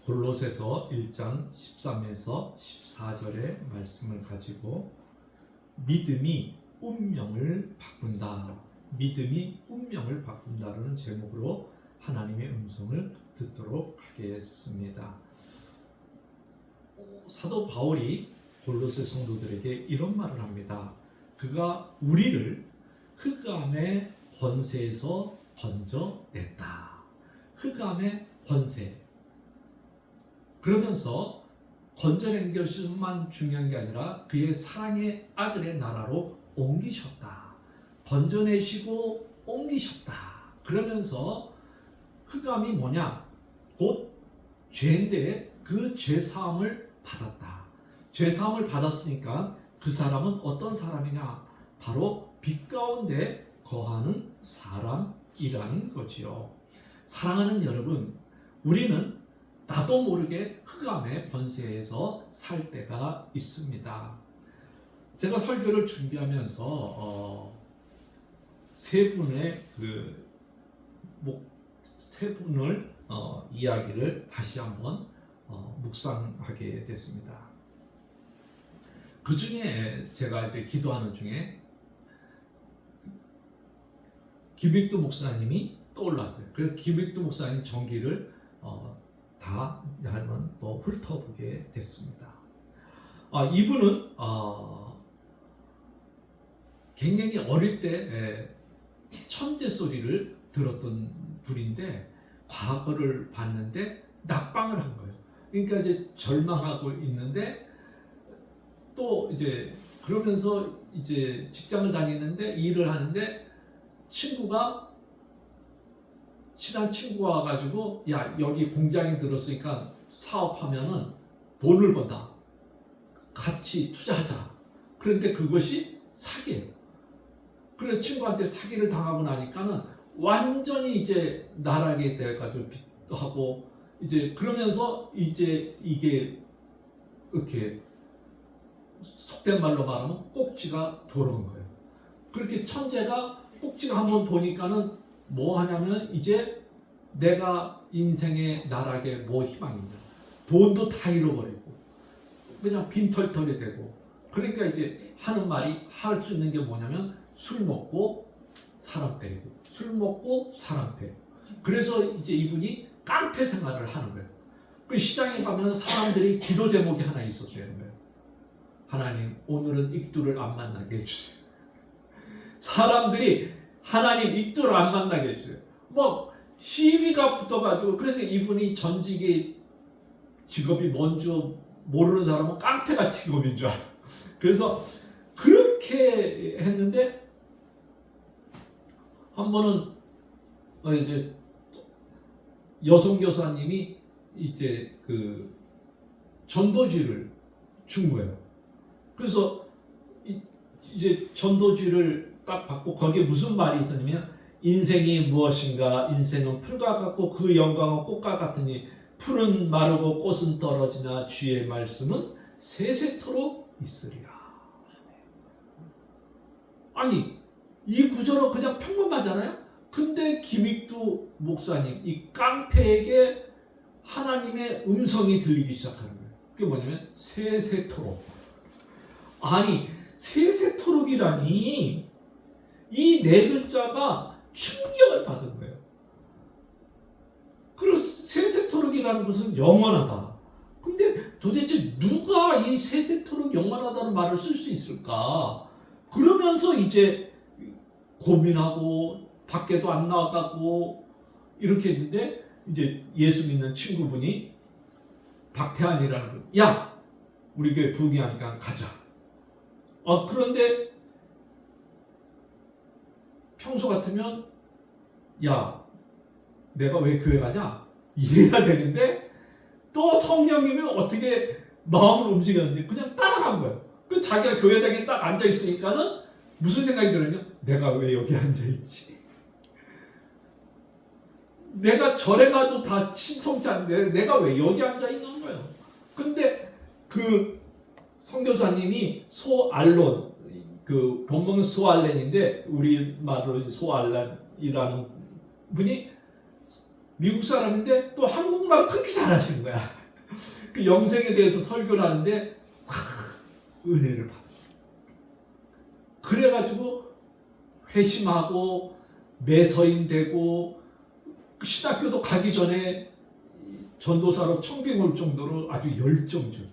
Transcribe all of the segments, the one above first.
골로새서 1장 13에서 14절의 말씀을 가지고 믿음이 운명을 바꾼다. 믿음이 운명을 바꾼다라는 제목으로 하나님의 음성을 듣도록 하겠습니다. 사도 바울이 골로새 성도들에게 이런 말을 합니다. 그가 우리를 흑암의 권세에서 건져냈다. 흑암의 권세. 그러면서 건져낸 것만 중요한 게 아니라 그의 사랑의 아들의 나라로 옮기셨다. 건져내시고 옮기셨다. 그러면서 흑암이 뭐냐? 곧 죄인데 그 죄사함을 받았다. 죄사함을 받았으니까 그 사람은 어떤 사람이냐? 바로 빛 가운데 거하는 사람이라는 거지요. 사랑하는 여러분, 우리는 나도 모르게 흑암의 권세에서 살 때가 있습니다. 제가 설교를 준비하면서 세 분의 세 분을 이야기를 다시 한번 묵상하게 됐습니다. 그 중에 제가 이제 기도하는 중에 김익두 목사님이 떠올랐어요. 그래서 김익두 목사님 전기를 다 한번 또 훑어보게 됐습니다. 이분은 굉장히 어릴 때 천재 소리를 들었던 분인데 과거를 봤는데 낙방을 한 거예요. 그러니까 이제 절망하고 있는데 또 이제 그러면서 이제 직장을 다니는데 일을 하는데 친한 친구가 와가지고 야 여기 공장에 들었으니까 사업하면은 돈을 번다. 같이 투자하자. 그런데 그것이 사기예요. 그래서 친구한테 사기를 당하고 나니까는 완전히 이제 나락이 돼가지고 빚도 하고 이제 그러면서 이제 이게 이렇게 속된 말로 말하면 꼭지가 돌아온 거예요. 그렇게 천재가 꼭지가 한번 도니까는 뭐 하냐면 이제 내가 인생의 나락에 뭐 희망이냐. 돈도 다 잃어버리고 그냥 빈털털이 되고 그러니까 이제 하는 말이 할 수 있는 게 뭐냐면 술 먹고 사람 때리고 술 먹고 사람 때리고 그래서 이제 이분이 깡패 생활을 하는 거예요. 그 시장에 가면 사람들이 기도 제목이 하나 있었다는 거예요. 하나님 오늘은 익두를 안 만나게 해주세요. 사람들이 하나님 익두를 안 만나게 해주세요. 뭐 시비가 붙어가지고 그래서 이분이 전직의 직업이 뭔지 모르는 사람은 깡패가 직업인 줄 알아요. 그래서 그렇게 했는데 한 번은 이제 여성 교사님이 이제 그 전도지를 준 거예요. 그래서 이제 전도지를 딱 받고 거기에 무슨 말이 있었냐면 인생이 무엇인가 인생은 풀과 같고 그 영광은 꽃과 같으니 풀은 마르고 꽃은 떨어지나 주의 말씀은 세세토록 있으리라. 아니 이 구절은 그냥 평범하잖아요. 근데 김익두 목사님 이 깡패에게 하나님의 음성이 들리기 시작하는 거예요. 그게 뭐냐면 세세토록. 아니 세세토록이라니 이 네 글자가 충격을 받은 거예요. 그리고 세세토록이라는 것은 영원하다. 근데 도대체 누가 이 세세토록 영원하다는 말을 쓸 수 있을까? 그러면서 이제 고민하고 밖에도 안 나가고 이렇게 했는데 이제 예수 믿는 친구분이 박태환이라는 분, 야 우리 교회 부흥회하니까 가자. 그런데 평소 같으면 야 내가 왜 교회 가냐 이래야 되는데 또 성령님이 어떻게 마음을 움직였는지 그냥 따라간 거예요. 그 자기가 교회당에 딱 앉아 있으니까는 무슨 생각이 들었냐? 내가 왜 여기 앉아 있지? 내가 절에 가도 다 신통치 않는데 내가 왜 여기 앉아 있는 거예요? 근데 그 선교사님이 소알론 그 본명은 소알렌인데 우리 말로 소알란이라는 분이 미국 사람인데 또 한국말을 그렇게 잘하시는 거야. 그 영생에 대해서 설교를 하는데 은혜를 받아. 그래가지고 회심하고 매서인 되고 신학교도 가기 전에 전도사로 청빙 올 정도로 아주 열정적.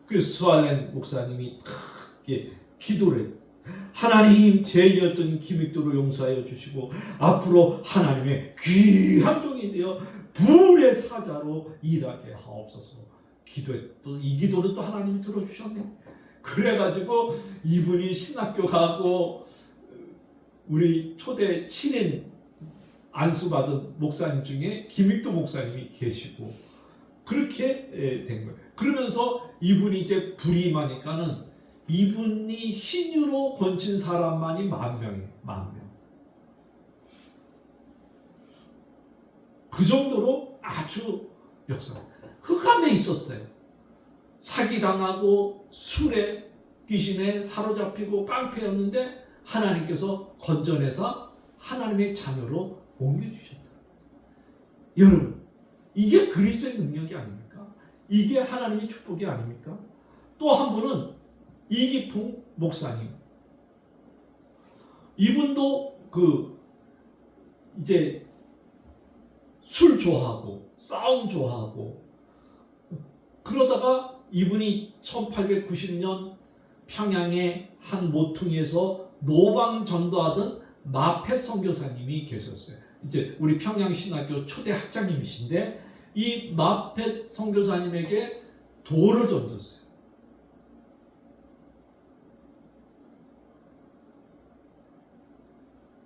그래서 스왈렌 목사님이 기도를 해요. 하나님 제2였던 기믹도를 용서하여 주시고 앞으로 하나님의 귀한 종이 되어 불의 사자로 일하게 하옵소서. 기도했던 이 기도를 또 하나님이 들어주셨네. 그래가지고 이분이 신학교 가고 우리 초대 7인 안수받은 목사님 중에 김익도 목사님이 계시고 그렇게 된 거예요. 그러면서 이분이 이제 불이 임하니까는 이분이 신유로 건친 사람만이 10,000명이에요. 10,000명. 그 정도로 아주 역사. 흑암에 있었어요. 사기당하고 술에 귀신에 사로잡히고 깡패였는데 하나님께서 건져내서 하나님의 자녀로 옮겨주셨다. 여러분, 이게 그리스도의 능력이 아닙니까? 이게 하나님의 축복이 아닙니까? 또 한 분은 이기풍 목사님. 이분도 이제 술 좋아하고 싸움 좋아하고 그러다가 이분이 1890년 평양의 한 모퉁이에서 노방 전도하던 마페 선교사님이 계셨어요. 이제 우리 평양신학교 초대 학장님이신데 이 마페 선교사님에게 돌을 던졌어요.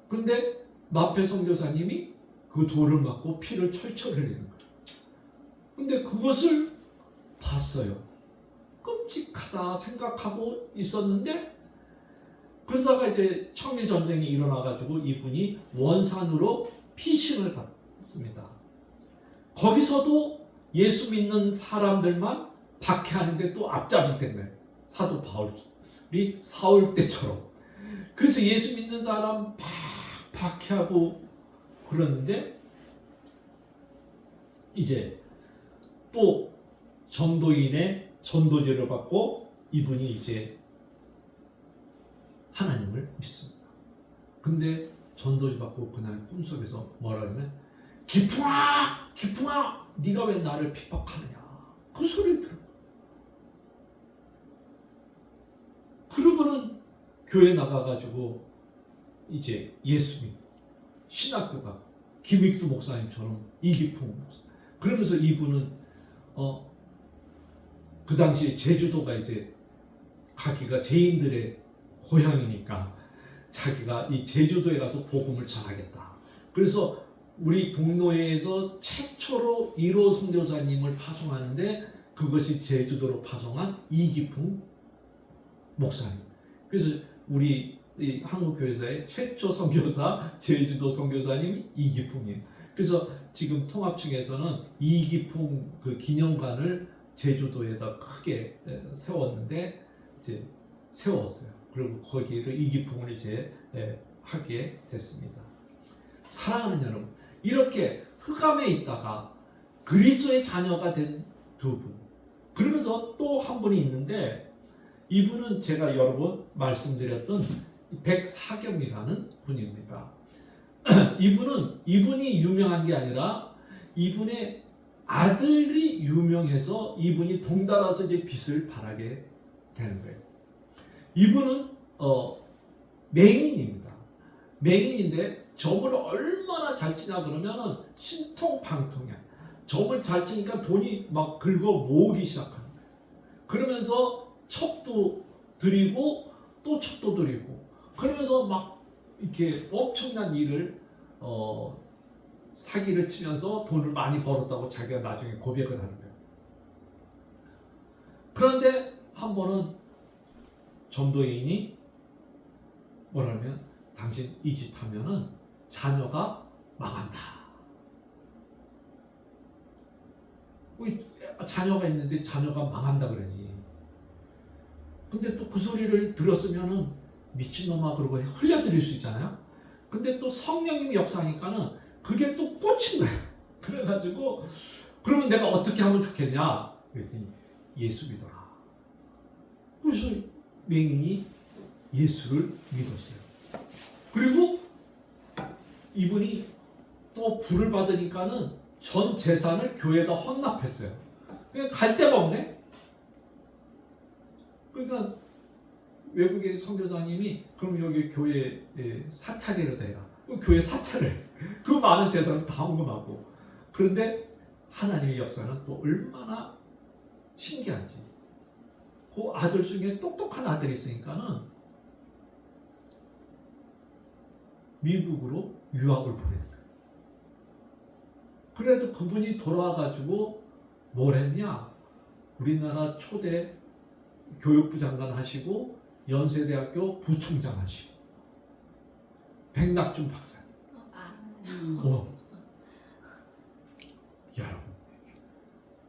근데 마페 선교사님이 그 돌을 맞고 피를 철철 흘리는 거예요. 근데 그것을 봤어요. 끔찍하다 생각하고 있었는데 그러다가 이제 청일 전쟁이 일어나가지고 이분이 원산으로 피신을 받습니다. 거기서도 예수 믿는 사람들만 박해하는데 또 앞잡이 된 거예요. 사도 바울이 사울 때처럼. 그래서 예수 믿는 사람 막 박해하고 그러는데 이제 또 전도인의 전도제를 받고 이분이 이제 하나님을 믿습니다. 근데 전도제 받고 그날 꿈속에서 뭐라 하냐면 기풍아! 기풍아! 네가 왜 나를 핍박하느냐? 그 소리를 들어요. 그러고는 교회 나가가지고 이제 예수 믿고 신학교 가고 김익두 목사님처럼 이기풍 목사. 그러면서 이분은 그 당시 제주도가 이제 가기가 죄인들의 고향이니까 자기가 이 제주도에 가서 복음을 전하겠다. 그래서 우리 동노회에서 최초로 1호 선교사님을 파송하는데 그것이 제주도로 파송한 이기풍 목사님. 그래서 우리 한국교회사의 최초 선교사 제주도 선교사님이 이기풍이에요. 그래서 지금 통합층에서는 이기풍 그 기념관을 제주도에다 크게 세웠는데 이제 세웠어요. 그리고 거기를 이기풍을 이제 하게 됐습니다. 사랑하는 여러분, 이렇게 흑암에 있다가 그리스도의 자녀가 된 두 분. 그러면서 또 한 분이 있는데 이분은 제가 여러 번 말씀드렸던 백사경이라는 분입니다. 이분이 유명한 게 아니라 이분의 아들이 유명해서 이분이 동달아서 이제 빛을 발하게 되는 거예요. 이분은 맹인입니다. 맹인인데 점을 얼마나 잘 치냐 그러면은 신통방통이야. 점을 잘 치니까 돈이 막 긁어 모으기 시작하는 거예요. 그러면서 첩도 드리고 또 첩도 드리고 그러면서 막 이렇게 엄청난 일을 사기를 치면서 돈을 많이 벌었다고 자기가 나중에 고백을 하는 거예요. 그런데 한 번은 전도인이 뭐라면 당신 이 짓 하면은 자녀가 망한다. 자녀가 있는데 자녀가 망한다 그러니. 근데 또 그 소리를 들었으면은 미친놈아 그러고 흘려드릴 수 있잖아요. 근데 또 성령님이 역사하니까는 그게 또 꽂힌 거야. 그래가지고 그러면 내가 어떻게 하면 좋겠냐? 그랬더니 예수 믿어라. 그래서 맹인이 예수를 믿었어요. 그리고 이분이 또 부를 받으니까는 전 재산을 교회에다 헌납했어요. 그냥 갈 데가 없네. 그러니까 외국의 선교사님이 그럼 여기 교회 사찰이라도 해라. 교회 사찰을 했어요. 그 많은 재산을 다 헌금하고. 그런데 하나님의 역사는 또 얼마나 신기한지. 그 아들 중에 똑똑한 아들이 있으니까는 미국으로 유학을 보내는 거예요. 그래도 그분이 돌아와가지고 뭘 했냐? 우리나라 초대 교육부 장관 하시고 연세대학교 부총장 하시고 백낙준 박사. 여러분,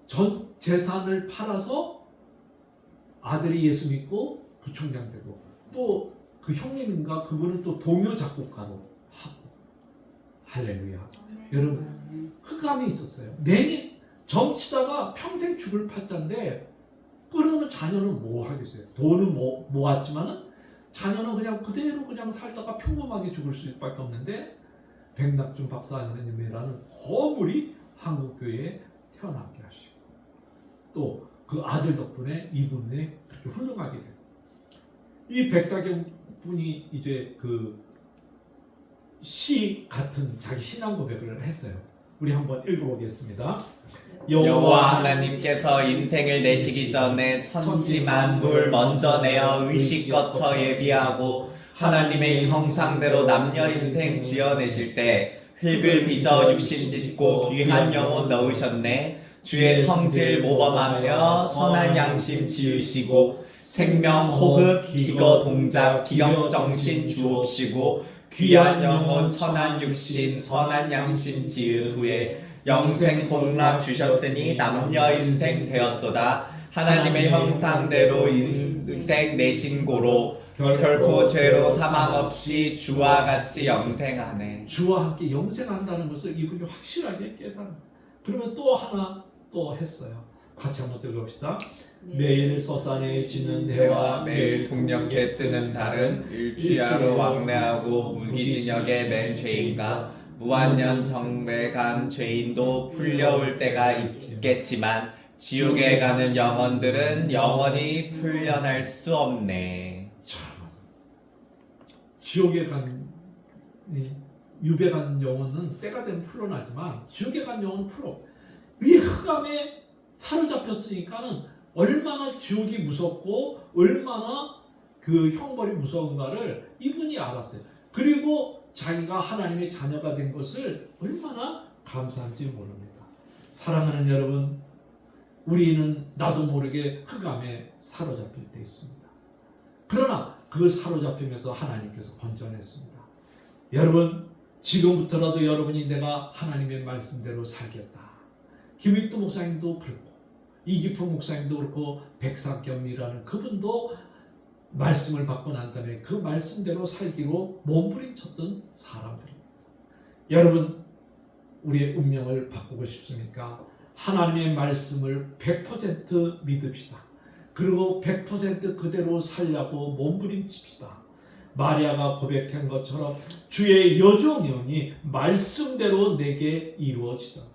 전 재산을 팔아서 아들이 예수 믿고 부총장 되고 또 그 형님인가 그분은 또 동요 작곡가로 하고 할렐루야. 여러분 흑암이 있었어요. 맹인 정치다가 평생 죽을 팔자인데 그러면 자녀는 뭐 하겠어요? 돈은 모았지만은 자녀는 그냥 그대로 그냥 살다가 평범하게 죽을 수밖에 없는데 백낙준 박사님이라는 거물이 한국교회에 태어나게 하시고 또 그 아들 덕분에 이분이 그렇게 훌륭하게 돼요. 이 백사경 분이 이제 그 시 같은 자기 신앙 고백을 했어요. 우리 한번 읽어보겠습니다. 여호와 하나님께서 인생을 내시기 전에 천지 만물 먼저 내어 의식 거쳐 예비하고 하나님의 형상대로 남녀 인생 지어내실 때 흙을 빚어 육신 짓고 귀한 영혼 넣으셨네. 주의 성질 모범하며 선한 양심 지으시고 생명 호흡 기거 동작 기억 정신 주옵시고 귀한 영혼 천한 육신 선한 양심 지은 후에 영생 복락 주셨으니 남녀 인생 되었도다. 하나님의 형상대로 인생 내신 고로 결코 죄로 사망 없이 주와 같이 영생하네. 주와 함께 영생한다는 것을 이분이 확실하게 깨달은. 그러면 또 하나 또 했어요. 같이 한번 읽어봅시다. 매일 서산에 지는 해와 매일 동력에 뜨는 달은 일주야로 왕래하고 무기징역에 맨 죄인과 무한년 정배 간 죄인도 풀려올 때가 있겠지만 지옥에 가는 영혼들은 영원히 풀려날 수 없네. 지옥에 간 유배 간 영혼은 때가 되면 풀려나지만 지옥에 간 영혼은 풀어. 이 흑암에 사로잡혔으니까는 얼마나 지옥이 무섭고 얼마나 그 형벌이 무서운가를 이분이 알았어요. 그리고 자기가 하나님의 자녀가 된 것을 얼마나 감사한지 모릅니다. 사랑하는 여러분, 우리는 나도 모르게 흑암에 사로잡힐 때 있습니다. 그러나 그 사로잡히면서 하나님께서 건져냈습니다. 여러분, 지금부터라도 여러분이 내가 하나님의 말씀대로 살겠다. 김익도 목사님도 그렇고 이기풍 목사님도 그렇고 백사겸이라는 그분도 말씀을 받고 난 다음에 그 말씀대로 살기로 몸부림쳤던 사람들입니다. 여러분, 우리의 운명을 바꾸고 싶습니까? 하나님의 말씀을 100% 믿읍시다. 그리고 100% 그대로 살려고 몸부림칩시다. 마리아가 고백한 것처럼 주의 여종이오니 말씀대로 내게 이루어지다.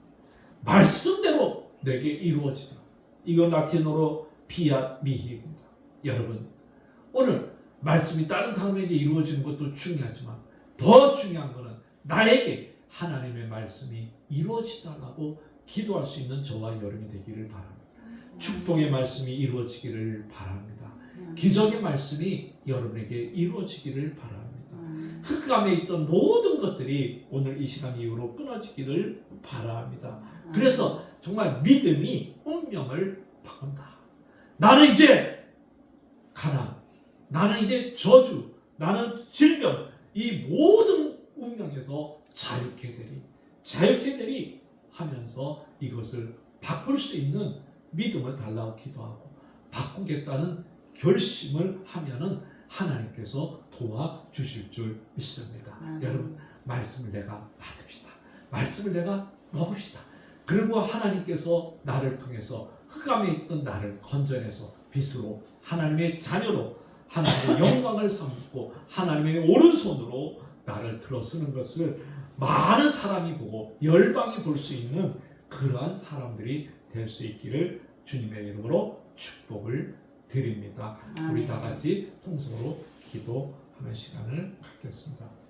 말씀대로 내게 이루어지다. 이건 라틴어로 피앗 미히입니다. 여러분, 오늘 말씀이 다른 사람에게 이루어지는 것도 중요하지만 더 중요한 것은 나에게 하나님의 말씀이 이루어지달라고 기도할 수 있는 저와 여러분이 되기를 바랍니다. 축복의 말씀이 이루어지기를 바랍니다. 기적의 말씀이 여러분에게 이루어지기를 바랍니다. 흑암에 있던 모든 것들이 오늘 이 시간 이후로 끊어지기를 바랍니다. 그래서 정말 믿음이 운명을 바꾼다. 나는 이제 가난, 나는 이제 저주, 나는 질병, 이 모든 운명에서 자유케 되리 하면서 이것을 바꿀 수 있는 믿음을 달라고 기도하고 바꾸겠다는 결심을 하면은 하나님께서 도와주실 줄 믿습니다. 여러분, 말씀을 내가 받읍시다. 말씀을 내가 먹읍시다. 그리고 하나님께서 나를 통해서 흑암에 있던 나를 건져내서 빛으로 하나님의 자녀로 하나님의 영광을 삼고 하나님의 오른손으로 나를 들어서는 것을 많은 사람이 보고 열방이 볼 수 있는 그러한 사람들이 될 수 있기를 주님의 이름으로 축복을 드립니다. 우리 다 같이 통성으로 기도하는 시간을 갖겠습니다.